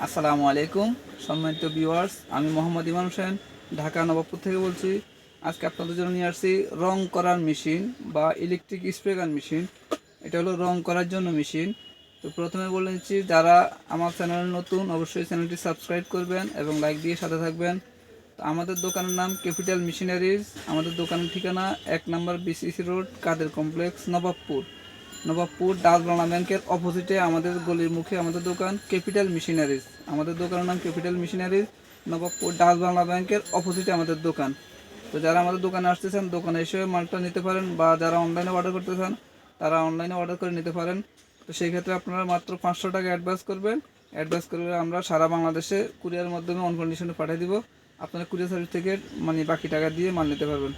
আসসালামু আলাইকুম সম্মানিত ভিউয়ার্স, আমি মোহাম্মদ ইমাম হোসেন ঢাকা নবাবপুর থেকে বলছি। আজকে আপনাদের জন্য নিয়ে আসছি রং করার মেশিন বা ইলেকট্রিক স্প্রে গান মেশিন। এটা হলো রং করার জন্য মেশিন। তো প্রথমে বলে নিচ্ছি, যারা আমার চ্যানেল নতুন অবশ্যই চ্যানেলটি সাবস্ক্রাইব করবেন এবং লাইক দিয়ে সাথে থাকবেন। তো আমাদের দোকানের নাম ক্যাপিটাল মেশিনারিজ। আমাদের দোকানের ঠিকানা 1 নম্বর বিসিসি রোড, কাদের কমপ্লেক্স, নবাবপুর ডাচবাংলা ব্যাংকের অপোজিটে আমাদের গলির মুখে আমাদের দোকান ক্যাপিটাল মেশিনারিজ। আমাদের দোকানের নাম ক্যাপিটাল মেশিনারিজ, নবাবপুর ডাচবাংলা ব্যাংকের অপোজিটে আমাদের দোকান। তো যারা আমাদের দোকানে আসতেছেন, দোকানে এসে মালটা নিতে পারেন, বা যারা অনলাইনে অর্ডার করতে চান তারা অনলাইনে অর্ডার করে নিতে পারেন। তো সেই ক্ষেত্রে আপনারা মাত্র 500 টাকা অ্যাডভান্স করবেন। অ্যাডভান্স করলে আমরা সারা বাংলাদেশে কুরিয়ার মাধ্যমে অন কন্ডিশনে পাঠিয়ে দিব। আপনারা কুরিয়ার সার্ভিস থেকে বাকি টাকা দিয়ে মাল নিতে পারবেন।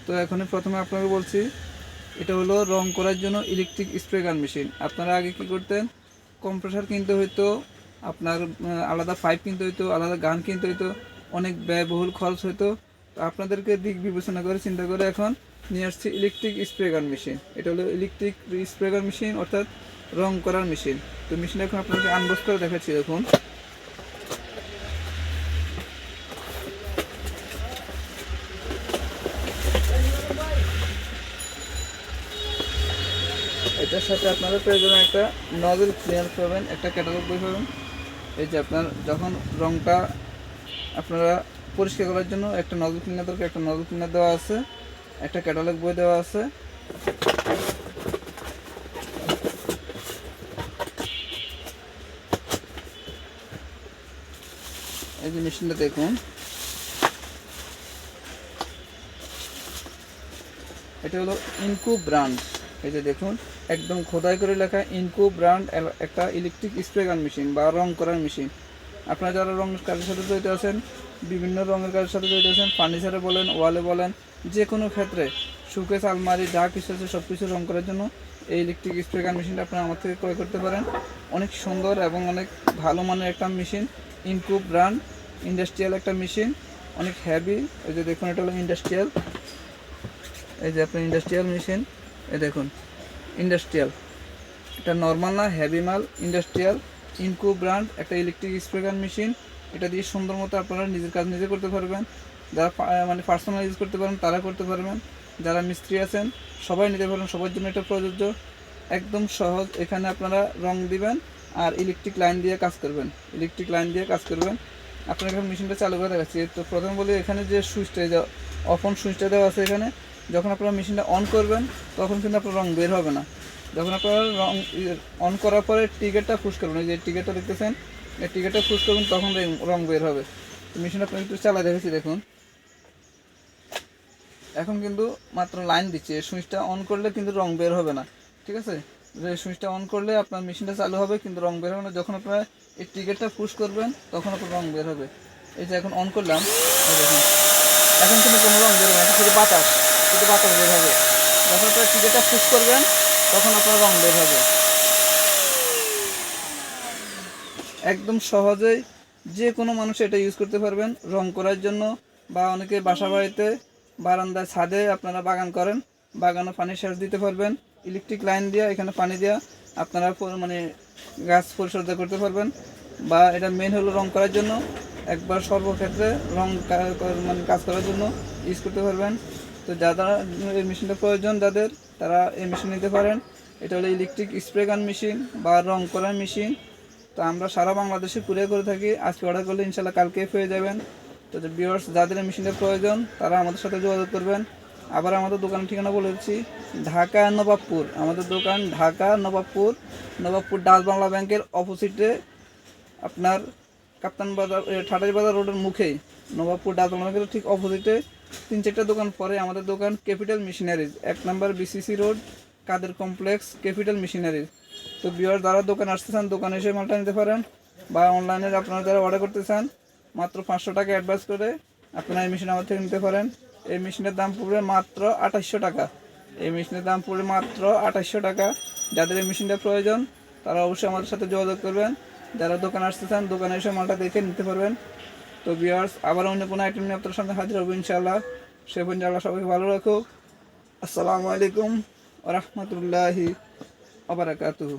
তো এখনই প্রথমে আপনাকে বলছি, এটা হলো রং করার জন্য ইলেকট্রিক স্প্রে গান মেশিন। আপনারা আগে কি করতেন, কম্প্রেসার কিনতে হইতো, আপনার আলাদা পাইপ কিনতে হইতো, আলাদা গান কিনতে হইতো, অনেক ব্যয়বহুল খরচ হইতো। তো আপনাদেরকে দিক বিবেচনা করে চিন্তা করে এখন নিয়ে আসছি ইলেকট্রিক স্প্রে গান মেশিন। এটা হলো ইলেকট্রিক স্প্রে গান মেশিন, অর্থাৎ রং করার মেশিন। তো মেশিনটা এখন আপনাকে আনবক্স করে দেখাচ্ছি। দেখুন, এটার সাথে আপনারা প্রয়োজনে একটা নজল ক্লিয়ার পাবেন, একটা ক্যাটালগ বই পাবেন। এই যে আপনার যখন রংটা আপনারা পরিষ্কার করার জন্য একটা নজল ক্লিনার দরকার, একটা নজল ক্লিনার দেওয়া আছে, একটা ক্যাটালগ বই দেওয়া আছে। এই যে মেশিনটা দেখুন, এটা হলো ইনকু ব্র্যান্ড। এই যে দেখুন, একদম খোদাই করে লেখা ইনকু ব্র্যান্ড একটা ইলেকট্রিক স্প্রে গান মেশিন বা রং করার মেশিন। আপনারা যারা রঙের কাজের সাথে জড়িত আছেন, বিভিন্ন রঙের কাজের সাথে জড়িত আছেন, ফার্নিচারে বলেন, ওয়ালে বলেন, যে কোনো ক্ষেত্রে শোকেস, আলমারি যা কিছু আছে সব কিছু রং করার জন্য এই ইলেকট্রিক স্প্রে গান মেশিনটা আপনারা আমার থেকে ক্রয় করতে পারেন। অনেক সুন্দর এবং অনেক ভালো মানের একটা মেশিন। ইনকু ব্র্যান্ড ইন্ডাস্ট্রিয়াল একটা মেশিন, অনেক হেভি। এই যে দেখুন, এটা হলো ইন্ডাস্ট্রিয়াল। এই যে আপনার ইন্ডাস্ট্রিয়াল মেশিন, এই দেখুন ইন্ডাস্ট্রিয়াল, এটা নর্মাল না, হেভি মাল। ইন্ডাস্ট্রিয়াল ইনকু ব্র্যান্ড একটা ইলেকট্রিক স্প্রে গান মেশিন। এটা দিয়ে সুন্দর মতো আপনারা নিজের কাজ নিজে করতে পারবেন। যারা পার্সোনাল ইউজ করতে পারেন তারা করতে পারবেন, যারা মিস্ত্রি আছেন সবাই নিতে পারেন, সবার জন্য এটা প্রযোজ্য। একদম সহজ। এখানে আপনারা রং দিবেন আর ইলেকট্রিক লাইন দিয়ে কাজ করবেন, আপনার এখানে মেশিনটা চালু করে দেখাচ্ছি। তো প্রথমে বলি, এখানে যে সুইচটা, যে অফ অন সুইচটা দেওয়া আছে এখানে, যখন আপনারা মেশিনটা অন করবেন তখন কিন্তু আপনার রং বের হবে না। যখন আপনারা রং অন করার পরে টিকেটটা পুশ করবেন, এই যে টিকেটটা দেখতেছেন, এই টিকেটটা পুশ করবেন, তখন রং বের হবে। মেশিনটা আপনার একটু চালা দেখেছি, দেখুন এখন কিন্তু মাত্র লাইন দিচ্ছে। সুইচটা অন করলে কিন্তু রং বের হবে না, ঠিক আছে? সুইচটা অন করলে আপনার মেশিনটা চালু হবে, কিন্তু রং বের হবে না। যখন আপনারা এই টিকেটটা পুশ করবেন তখন আপনার রং বের হবে। এই যে এখন অন করলাম, দেখুন এখন কিন্তু কোনো রং বের হবে না, শুধু বাতাস বের হবে। যখন আপনার টিকেটটা পুশ করবেন তখন আপনার রং বের হবে। একদম সহজেই যে কোনো মানুষ এটা ইউজ করতে পারবেন রং করার জন্য, বা অনেকে বাসা বাড়িতে বারান্দায় ছাদে আপনারা বাগান করেন, বাগানে পানি সেচ দিতে পারবেন। ইলেকট্রিক লাইন দিয়ে এখানে পানি দেওয়া আপনারা গাছ পরিচর্যা করতে পারবেন। বা এটা মেন হলো রং করার জন্য, একবার সর্বক্ষেত্রে রং কাজ করার জন্য ইউজ করতে পারবেন। তো যারা এই মেশিনটা প্রয়োজন যাদের, তারা এই মেশিন নিতে পারেন। এটা হলো ইলেকট্রিক স্প্রে গান মেশিন বা রং করার মেশিন। তো আমরা সারা বাংলাদেশে কুরিয়ার করে থাকি। আজকে অর্ডার করলে ইনশাল্লাহ কালকেই পেয়ে যাবেন। তো ভিউয়ার্স, যাদের মেশিনের প্রয়োজন তারা আমাদের সাথে যোগাযোগ করবেন। আবার আমাদের দোকানের ঠিকানা বলে দিচ্ছি, ঢাকা নবাবপুর। আমাদের দোকান ঢাকা নবাবপুর ডাচবাংলা ব্যাংকের অপোজিটে, আপনার কাপ্তান বাজার, ঠাটাই বাজার রোডের মুখেই নবাবপুর ডাচবাংলা ব্যাংকের ঠিক অপোজিটে 3-4টা দোকান পরে আমাদের দোকান ক্যাপিটাল মেশিনারিজ, 1 নম্বর বিসিসি রোড, কাদের কমপ্লেক্স, ক্যাপিটাল মেশিনারিজ। তো ভিউয়ার্স, যারা দোকানে আসতে চান দোকানে এসে মালটা নিতে পারেন, বা অনলাইনে আপনারা যারা অর্ডার করতে চান মাত্র 500 টাকা অ্যাডভান্স করে আপনারা এই মেশিন আমার থেকে নিতে পারেন। এই মেশিনের দাম পড়বে মাত্র 2800 টাকা। যাদের এই মেশিনটা প্রয়োজন তারা অবশ্যই আমাদের সাথে যোগাযোগ করবেন। যারা দোকানে আসতে চান দোকানে এসে মালটা দেখে নিতে পারবেন। তো ভিউয়ার্স, আবার অন্য কোনো আইটেম নিয়ে আপনার সামনে হাজির হবো ইনশাআল্লাহ। সে পর্যন্ত আল্লাহ সবাইকে ভালো রাখুক। আসসালামু আলাইকুম ওয়া রাহমাতুল্লাহি ওয়া বারাকাতুহু।